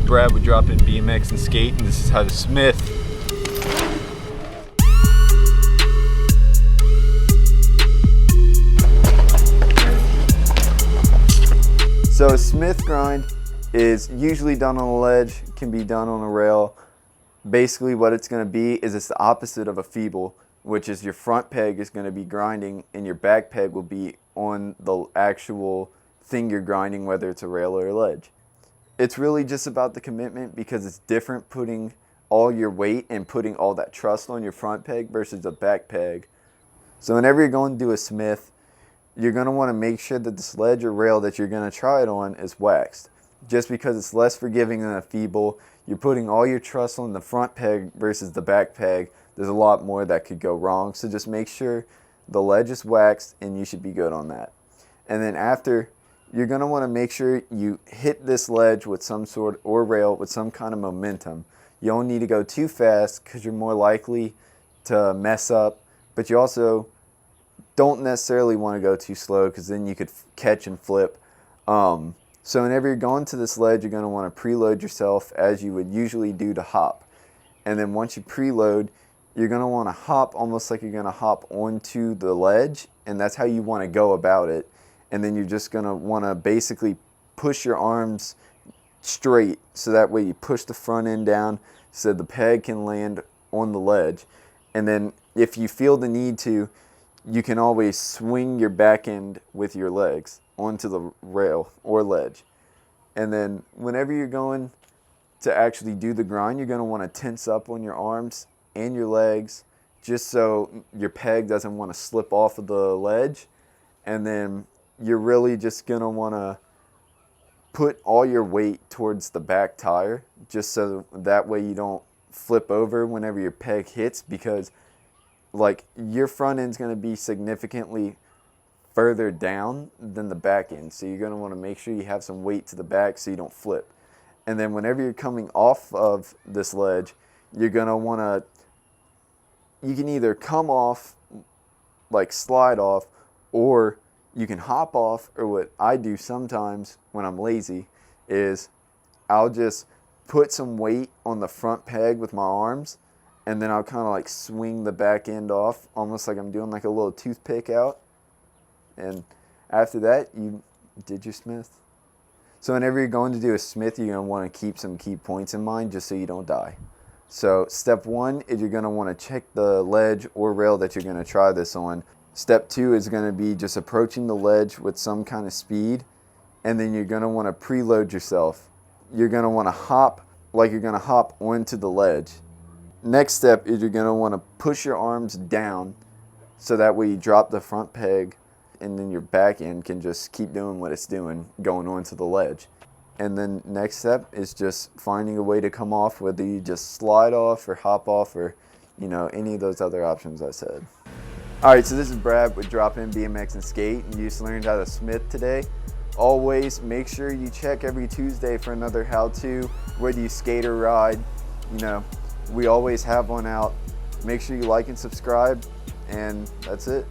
Brad with Drop In BMX and Skate, and this is how to smith. So a smith grind is usually done on a ledge, can be done on a rail. Basically what it's going to be is it's the opposite of a feeble, which is your front peg is going to be grinding and your back peg will be on the actual thing you're grinding, whether it's a rail or a ledge. It's really just about the commitment, because it's different putting all your weight and putting all that trust on your front peg versus the back peg. So whenever you're going to do a smith, you're going to want to make sure that the sledge or rail that you're going to try it on is waxed. Just because it's less forgiving than a feeble, you're putting all your trust on the front peg versus the back peg. There's a lot more that could go wrong. So just make sure the ledge is waxed and you should be good on that. And then after, you're going to want to make sure you hit this ledge with some sort, or rail with some kind of momentum. You don't need to go too fast because you're more likely to mess up, but you also don't necessarily want to go too slow because then you could catch and flip. So whenever you're going to this ledge, you're going to want to preload yourself as you would usually do to hop. And then once you preload, you're going to want to hop almost like you're going to hop onto the ledge, and that's how you want to go about it. And then you're just going to want to basically push your arms straight, so that way you push the front end down so the peg can land on the ledge. And then if you feel the need to, you can always swing your back end with your legs onto the rail or ledge. And then whenever you're going to actually do the grind, you're going to want to tense up on your arms and your legs, just so your peg doesn't want to slip off of the ledge. And then you're really just going to want to put all your weight towards the back tire, just so that way you don't flip over whenever your peg hits, because like your front end's going to be significantly further down than the back end. So you're going to want to make sure you have some weight to the back so you don't flip. And then whenever you're coming off of this ledge, you're going to want to, you can either come off, like slide off, or you can hop off, or what I do sometimes when I'm lazy is I'll just put some weight on the front peg with my arms, and then I'll kind of like swing the back end off, almost like I'm doing like a little toothpick out. And after that, you did your smith. So whenever you're going to do a smith, you're going to want to keep some key points in mind just so you don't die. So step one is you're going to want to check the ledge or rail that you're going to try this on. Step two is going to be just approaching the ledge with some kind of speed, and then you're going to want to preload yourself. You're going to want to hop like you're going to hop onto the ledge. Next step is you're going to want to push your arms down, so that way you drop the front peg, and then your back end can just keep doing what it's doing, going onto the ledge. And then next step is just finding a way to come off, whether you just slide off or hop off, or any of those other options I said. Alright, so this is Brad with Drop In BMX and Skate, and you just learned how to smith today. Always make sure you check every Tuesday for another how-to, whether you skate or ride. We always have one out. Make sure you like and subscribe, and that's it.